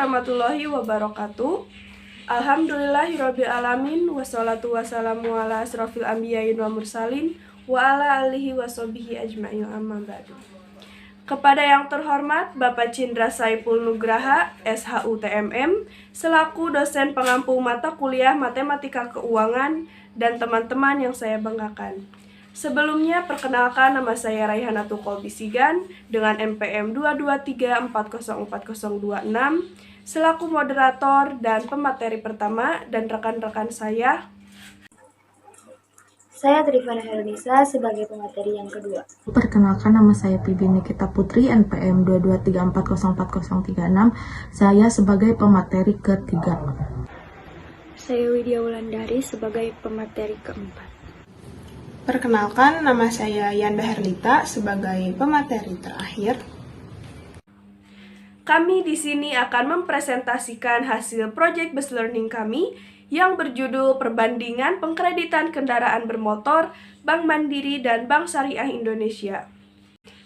warahmatullahi wabarakatuh. Alhamdulillahirabbil alamin wassalatu wassalamu ala asrofil anbiyain wa mursalin wa ala alihi washabihi ajma'in amma ba'du. Kepada yang terhormat Bapak Cindra Saipul Nugraha, SHUTMM, selaku dosen pengampu mata kuliah Matematika Keuangan dan teman-teman yang saya banggakan. Sebelumnya, perkenalkan nama saya Raihanatu Kolbisigan dengan NPM 223404026 selaku moderator dan pemateri pertama, dan rekan-rekan saya. Saya Trifana Helnisa sebagai pemateri yang kedua. Perkenalkan, nama saya Pibi Nikita Putri, NPM 223404036. Saya sebagai pemateri ketiga. Saya Widya Wulandari sebagai pemateri keempat. Perkenalkan, nama saya Yanda Herlita sebagai pemateri terakhir. Kami di sini akan mempresentasikan hasil Project Based Learning kami yang berjudul Perbandingan Pengkreditan Kendaraan Bermotor Bank Mandiri dan Bank Syariah Indonesia.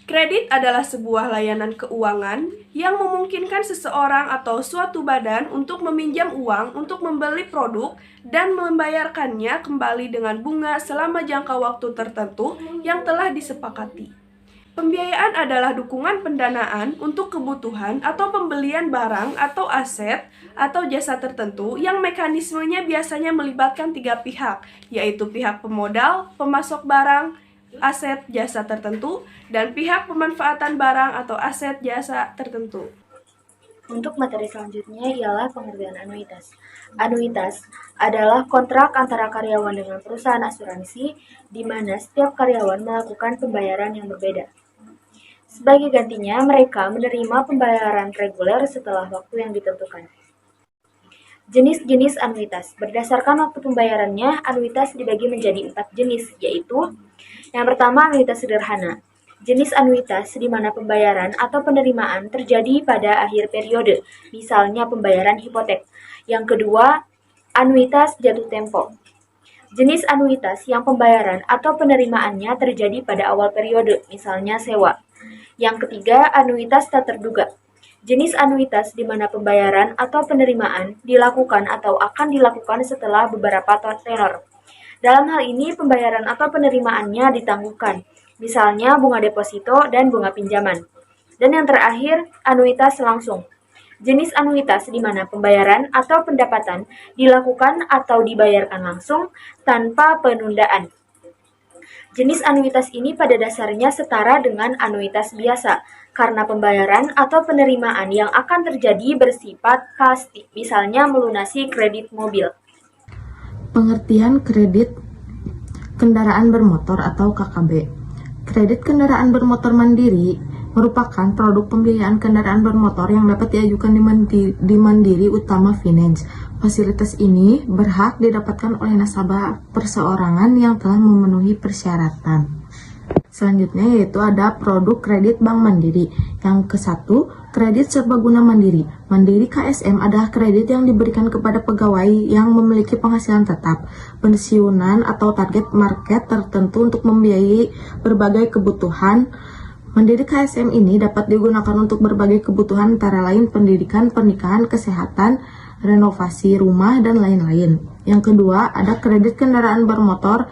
Kredit adalah sebuah layanan keuangan yang memungkinkan seseorang atau suatu badan untuk meminjam uang untuk membeli produk dan membayarkannya kembali dengan bunga selama jangka waktu tertentu yang telah disepakati. Pembiayaan adalah dukungan pendanaan untuk kebutuhan atau pembelian barang atau aset atau jasa tertentu yang mekanismenya biasanya melibatkan tiga pihak, yaitu pihak pemodal, pemasok barang, aset jasa tertentu, dan pihak pemanfaatan barang atau aset jasa tertentu. Untuk materi selanjutnya ialah pengertian anuitas. Anuitas adalah kontrak antara karyawan dengan perusahaan asuransi di mana setiap karyawan melakukan pembayaran yang berbeda. Sebagai gantinya, mereka menerima pembayaran reguler setelah waktu yang ditentukan. Jenis-jenis anuitas. Berdasarkan waktu pembayarannya, anuitas dibagi menjadi 4 jenis, yaitu yang pertama, anuitas sederhana. Jenis anuitas di mana pembayaran atau penerimaan terjadi pada akhir periode, misalnya pembayaran hipotek. Yang kedua, anuitas jatuh tempo. Jenis anuitas yang pembayaran atau penerimaannya terjadi pada awal periode, misalnya sewa. Yang ketiga, anuitas tak terduga. Jenis anuitas di mana pembayaran atau penerimaan dilakukan atau akan dilakukan setelah beberapa tenor. Dalam hal ini, pembayaran atau penerimaannya ditangguhkan, misalnya bunga deposito dan bunga pinjaman. Dan yang terakhir, anuitas langsung. Jenis anuitas di mana pembayaran atau pendapatan dilakukan atau dibayarkan langsung tanpa penundaan. Jenis anuitas ini pada dasarnya setara dengan anuitas biasa, karena pembayaran atau penerimaan yang akan terjadi bersifat pasti, misalnya melunasi kredit mobil. Pengertian kredit kendaraan bermotor atau KKB. Kredit kendaraan bermotor mandiri merupakan produk pembiayaan kendaraan bermotor yang dapat diajukan di Mandiri Utama Finance. Fasilitas ini berhak didapatkan oleh nasabah perseorangan yang telah memenuhi persyaratan. Selanjutnya yaitu ada produk kredit Bank Mandiri. Yang ke-1, kredit serbaguna mandiri. Mandiri KSM adalah kredit yang diberikan kepada pegawai yang memiliki penghasilan tetap, pensiunan atau target market tertentu untuk membiayai berbagai kebutuhan. Mandiri KSM ini dapat digunakan untuk berbagai kebutuhan antara lain pendidikan, pernikahan, kesehatan, renovasi rumah, dan lain-lain. Yang kedua, ada kredit kendaraan bermotor.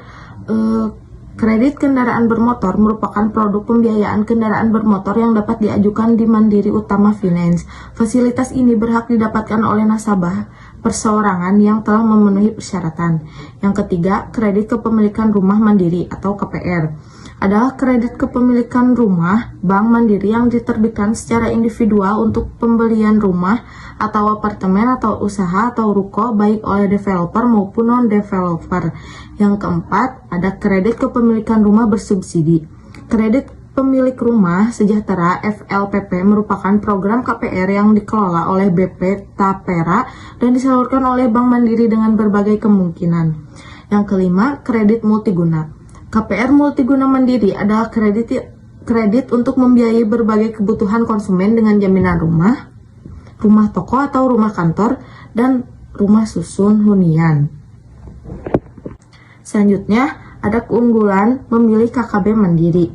Kredit kendaraan bermotor merupakan produk pembiayaan kendaraan bermotor yang dapat diajukan di Mandiri Utama Finance. Fasilitas ini berhak didapatkan oleh nasabah perseorangan yang telah memenuhi persyaratan. Yang ketiga, kredit kepemilikan rumah mandiri atau KPR. Adalah kredit kepemilikan rumah Bank Mandiri yang diterbitkan secara individual untuk pembelian rumah atau apartemen atau usaha atau ruko baik oleh developer maupun non-developer. Yang keempat, ada kredit kepemilikan rumah bersubsidi. Kredit pemilik rumah sejahtera FLPP merupakan program KPR yang dikelola oleh BP Tapera dan disalurkan oleh Bank Mandiri dengan berbagai kemungkinan. Yang kelima, kredit multiguna. KPR multiguna mandiri adalah kredit untuk membiayai berbagai kebutuhan konsumen dengan jaminan rumah, rumah toko atau rumah kantor, dan rumah susun hunian. Selanjutnya, ada keunggulan memilih KKB mandiri.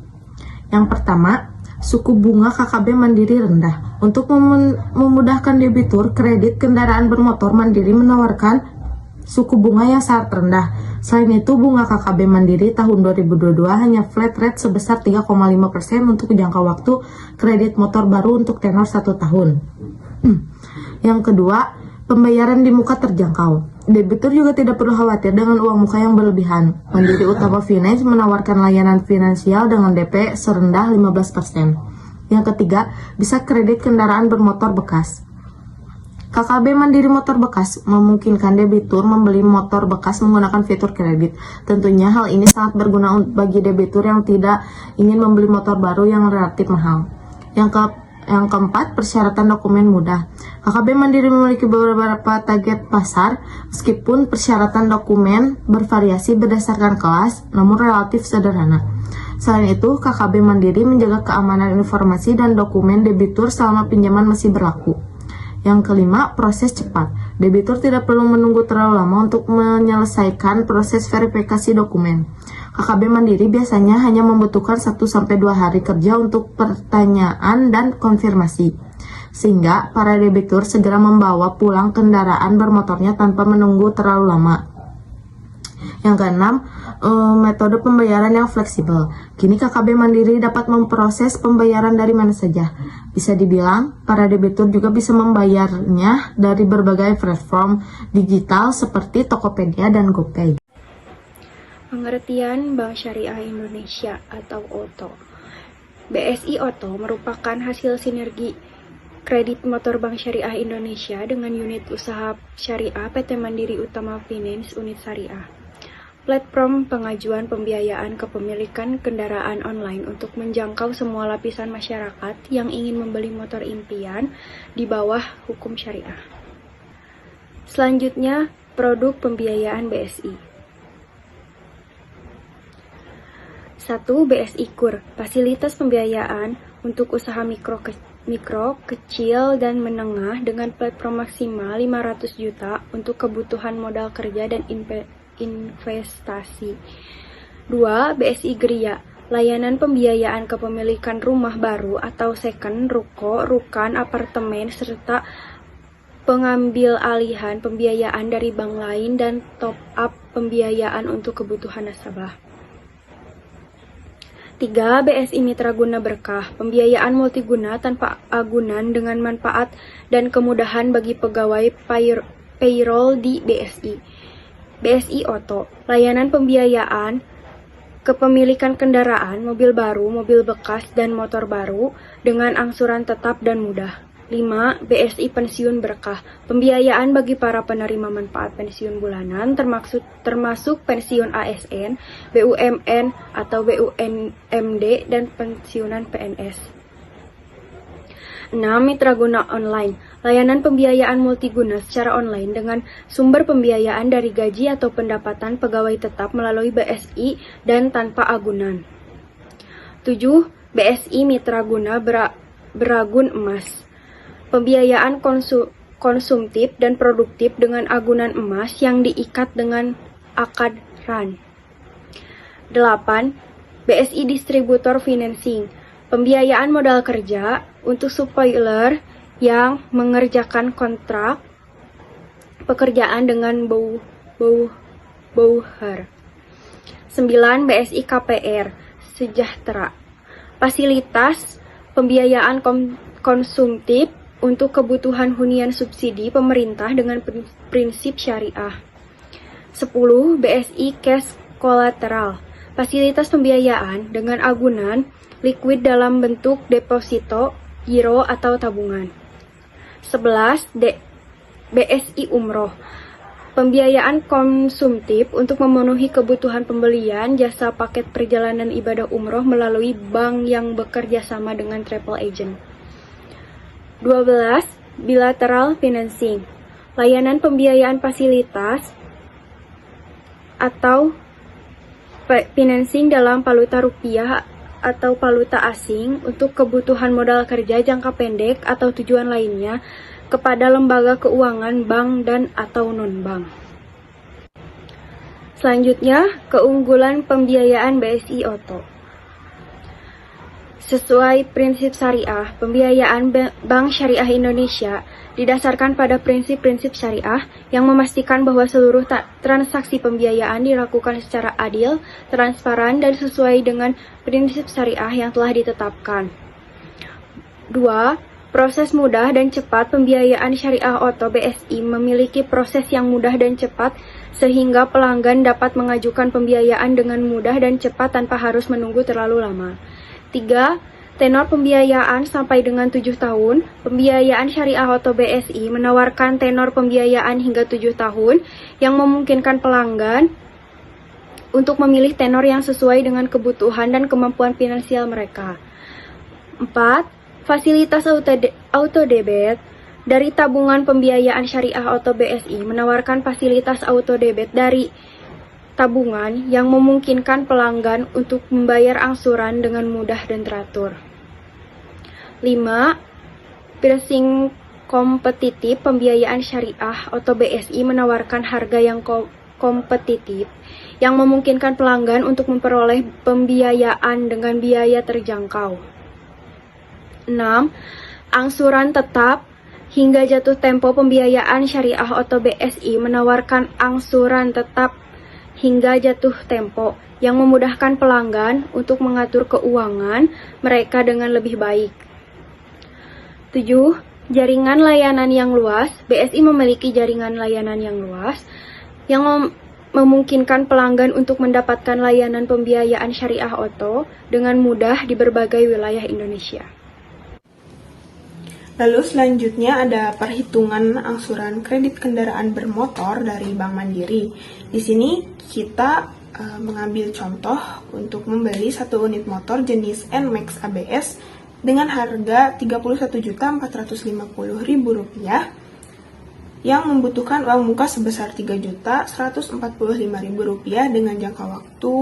Yang pertama, suku bunga KKB mandiri rendah. Untuk memudahkan debitur, kredit kendaraan bermotor Mandiri menawarkan suku bunga yang sangat rendah. Selain itu, bunga KKB Mandiri tahun 2022 hanya flat rate sebesar 3,5% untuk jangka waktu kredit motor baru untuk tenor 1 tahun. Yang kedua, pembayaran di muka terjangkau. Debitur juga tidak perlu khawatir dengan uang muka yang berlebihan. Mandiri Utama Finance menawarkan layanan finansial dengan DP serendah 15%. Yang ketiga, bisa kredit kendaraan bermotor bekas. KKB Mandiri Motor Bekas memungkinkan debitur membeli motor bekas menggunakan fitur kredit. Tentunya hal ini sangat berguna bagi debitur yang tidak ingin membeli motor baru yang relatif mahal. Yang keempat, persyaratan dokumen mudah. KKB Mandiri memiliki beberapa target pasar, meskipun persyaratan dokumen bervariasi berdasarkan kelas, namun relatif sederhana. Selain itu, KKB Mandiri menjaga keamanan informasi dan dokumen debitur selama pinjaman masih berlaku. Yang kelima, proses cepat. Debitur tidak perlu menunggu terlalu lama untuk menyelesaikan proses verifikasi dokumen. KKB Mandiri biasanya hanya membutuhkan 1-2 hari kerja untuk pertanyaan dan konfirmasi, sehingga para debitur segera membawa pulang kendaraan bermotornya tanpa menunggu terlalu lama. Yang keenam, metode pembayaran yang fleksibel. Kini KKB Mandiri dapat memproses pembayaran dari mana saja. Bisa dibilang, para debitur juga bisa membayarnya dari berbagai platform digital seperti Tokopedia dan GoPay. Pengertian Bank Syariah Indonesia atau OTO. BSI OTO merupakan hasil sinergi kredit motor Bank Syariah Indonesia dengan unit usaha syariah PT Mandiri Utama Finance Unit Syariah. Platform pengajuan pembiayaan kepemilikan kendaraan online untuk menjangkau semua lapisan masyarakat yang ingin membeli motor impian di bawah hukum syariah. Selanjutnya, produk pembiayaan BSI. 1. BSI KUR, fasilitas pembiayaan untuk usaha mikro, kecil, dan menengah dengan platform maksimal 500 juta untuk kebutuhan modal kerja dan investasi. 2. BSI Geria, layanan pembiayaan kepemilikan rumah baru atau second, ruko, rukan, apartemen, serta pengambil alihan pembiayaan dari bank lain dan top up pembiayaan untuk kebutuhan nasabah. 3. BSI Mitra Guna Berkah, pembiayaan multiguna tanpa agunan dengan manfaat dan kemudahan bagi pegawai payroll di BSI. BSI OTO, layanan pembiayaan kepemilikan kendaraan, mobil baru, mobil bekas, dan motor baru dengan angsuran tetap dan mudah. 5. BSI Pensiun Berkah, pembiayaan bagi para penerima manfaat pensiun bulanan termasuk pensiun ASN, BUMN atau BUMD, dan pensiunan PNS. 6. Mitra Guna Online, layanan pembiayaan multiguna secara online dengan sumber pembiayaan dari gaji atau pendapatan pegawai tetap melalui BSI dan tanpa agunan. 7. BSI Mitra Guna Beragun Emas, pembiayaan konsumtif dan produktif dengan agunan emas yang diikat dengan akad RAN. 8. BSI Distributor Financing, pembiayaan modal kerja untuk supplier yang mengerjakan kontrak pekerjaan dengan bouher. 9. BSI KPR Sejahtera, fasilitas pembiayaan konsumtif untuk kebutuhan hunian subsidi pemerintah dengan prinsip syariah. 10. BSI Cash Collateral, fasilitas pembiayaan dengan agunan liquid dalam bentuk deposito, giro, atau tabungan. 11. BSI Umroh, pembiayaan konsumtif untuk memenuhi kebutuhan pembelian jasa paket perjalanan ibadah umroh melalui bank yang bekerja sama dengan travel agent. 12. Bilateral Financing, layanan pembiayaan fasilitas atau financing dalam valuta rupiah atau valuta asing untuk kebutuhan modal kerja jangka pendek atau tujuan lainnya kepada lembaga keuangan, bank, dan atau non-bank. Selanjutnya, keunggulan pembiayaan BSI OTO. Sesuai prinsip syariah, pembiayaan Bank Syariah Indonesia didasarkan pada prinsip-prinsip syariah yang memastikan bahwa seluruh transaksi pembiayaan dilakukan secara adil, transparan, dan sesuai dengan prinsip syariah yang telah ditetapkan. 2. Proses mudah dan cepat. Pembiayaan syariah atau BSI memiliki proses yang mudah dan cepat sehingga pelanggan dapat mengajukan pembiayaan dengan mudah dan cepat tanpa harus menunggu terlalu lama. 3. Tenor pembiayaan sampai dengan 7 tahun. Pembiayaan syariah atau BSI menawarkan tenor pembiayaan hingga 7 tahun yang memungkinkan pelanggan untuk memilih tenor yang sesuai dengan kebutuhan dan kemampuan finansial mereka. 4. Fasilitas auto debit. Dari tabungan pembiayaan syariah atau BSI menawarkan fasilitas auto debit dari tabungan yang memungkinkan pelanggan untuk membayar angsuran dengan mudah dan teratur. 5. Pricing kompetitif. Pembiayaan syariah atau BSI menawarkan harga yang kompetitif yang memungkinkan pelanggan untuk memperoleh pembiayaan dengan biaya terjangkau. 6. Angsuran tetap hingga jatuh tempo. Pembiayaan syariah atau BSI menawarkan angsuran tetap hingga jatuh tempo yang memudahkan pelanggan untuk mengatur keuangan mereka dengan lebih baik. 7. Jaringan layanan yang luas. BSI memiliki jaringan layanan yang luas yang memungkinkan pelanggan untuk mendapatkan layanan pembiayaan syariah auto dengan mudah di berbagai wilayah Indonesia. Lalu selanjutnya ada perhitungan angsuran kredit kendaraan bermotor dari Bank Mandiri. Di sini kita mengambil contoh untuk membeli satu unit motor jenis NMAX ABS dengan harga Rp31.450.000 yang membutuhkan uang muka sebesar Rp3.145.000 dengan jangka waktu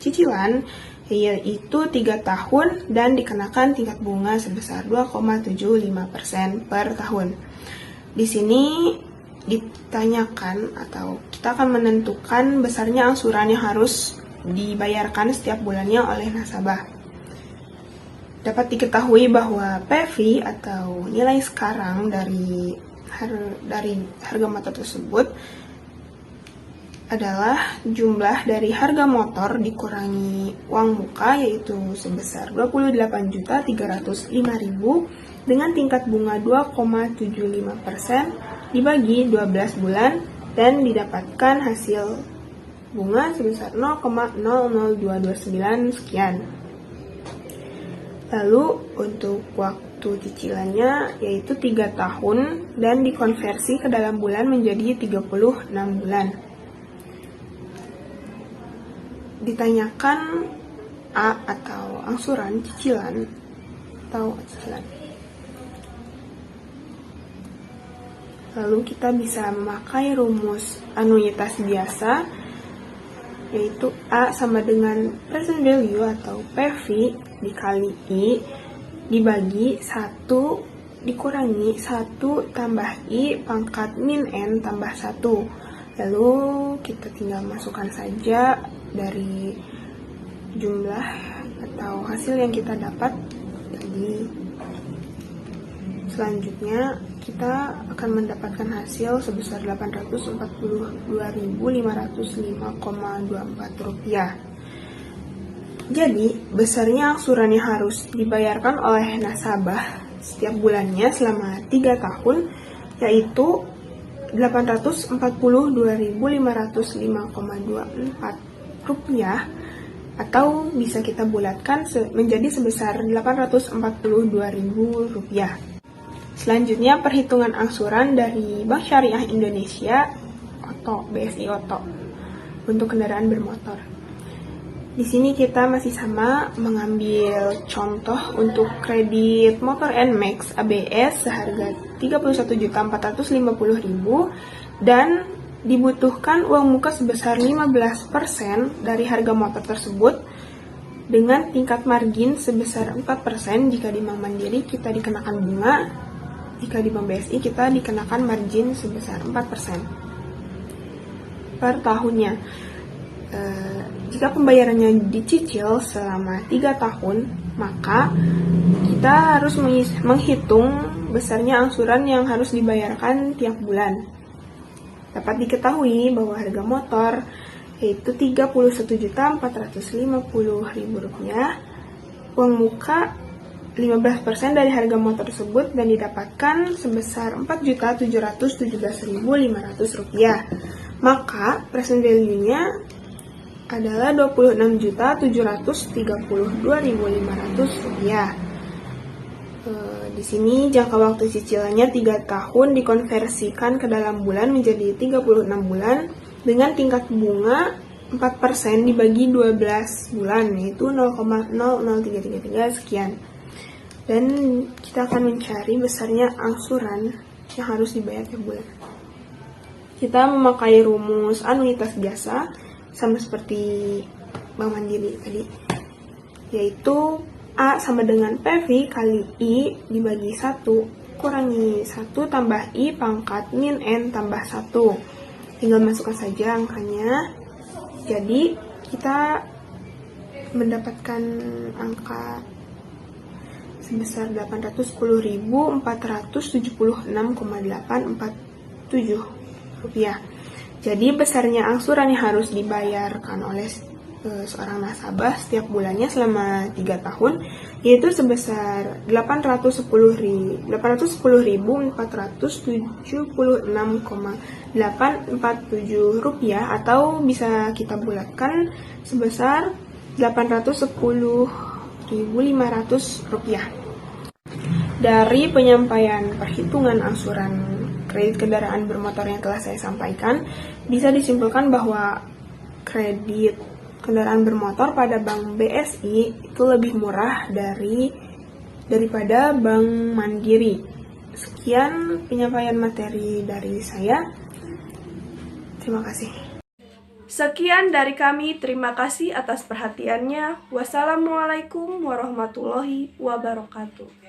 cicilan yaitu 3 tahun dan dikenakan tingkat bunga sebesar 2,75% per tahun. Di sini ditanyakan atau kita akan menentukan besarnya angsuran yang harus dibayarkan setiap bulannya oleh nasabah. Dapat diketahui bahwa PV atau nilai sekarang dari harga motor tersebut adalah jumlah dari harga motor dikurangi uang muka yaitu sebesar Rp28.305.000 dengan tingkat bunga 2,75% dibagi 12 bulan dan didapatkan hasil bunga sebesar 0,00229 sekian. Lalu untuk waktu cicilannya yaitu 3 tahun dan dikonversi ke dalam bulan menjadi 36 bulan. Ditanyakan A atau angsuran cicilan atau cicilan. Lalu kita bisa memakai rumus anuitas biasa yaitu A sama dengan present value atau PV dikali I dibagi 1 dikurangi 1 tambah I pangkat min N tambah 1. Lalu kita tinggal masukkan saja dari jumlah atau hasil yang kita dapat tadi. Selanjutnya kita akan mendapatkan hasil sebesar Rp842.505,24. Jadi besarnya angsuran yang harus dibayarkan oleh nasabah setiap bulannya selama 3 tahun yaitu Rp842.505,24 atau bisa kita bulatkan menjadi sebesar Rp842.000. Selanjutnya perhitungan angsuran dari Bank Syariah Indonesia atau BSI Auto untuk kendaraan bermotor. Di sini kita masih sama mengambil contoh untuk kredit motor NMAX ABS seharga Rp31.450.000 dan dibutuhkan uang muka sebesar 15% dari harga motor tersebut dengan tingkat margin sebesar 4%. Jika di Bank Mandiri kita dikenakan bunga, jika di Bank BSI kita dikenakan margin sebesar 4% per tahunnya. Jika pembayarannya dicicil selama 3 tahun, Maka kita harus menghitung besarnya angsuran yang harus dibayarkan tiap bulan. Dapat diketahui bahwa harga motor yaitu Rp31.450.000, uang muka 15% dari harga motor tersebut dan didapatkan sebesar Rp4.017.500. Maka present value-nya adalah Rp26.732.500. Di sini jangka waktu cicilannya 3 tahun dikonversikan ke dalam bulan menjadi 36 bulan dengan tingkat bunga 4% dibagi 12 bulan, yaitu 0,00333 sekian. Dan kita akan mencari besarnya angsuran yang harus dibayar tiap bulan. Kita memakai rumus anuitas jasa sama seperti Bank Mandiri tadi, yaitu A sama dengan PV kali I dibagi 1 kurangi 1 tambah I pangkat min N tambah 1. Tinggal masukkan saja angkanya. Jadi kita mendapatkan angka sebesar Rp810.476,847. Jadi besarnya angsuran yang harus dibayarkan oleh seorang nasabah setiap bulannya selama 3 tahun yaitu sebesar Rp810.476,847 atau bisa kita bulatkan sebesar Rp810.500. Dari penyampaian perhitungan angsuran kredit kendaraan bermotor yang telah saya sampaikan, bisa disimpulkan bahwa kredit kendaraan bermotor pada Bank BSI itu lebih murah daripada Bank Mandiri. Sekian penyampaian materi dari saya. Terima kasih. Sekian dari kami, terima kasih atas perhatiannya. Wassalamualaikum warahmatullahi wabarakatuh.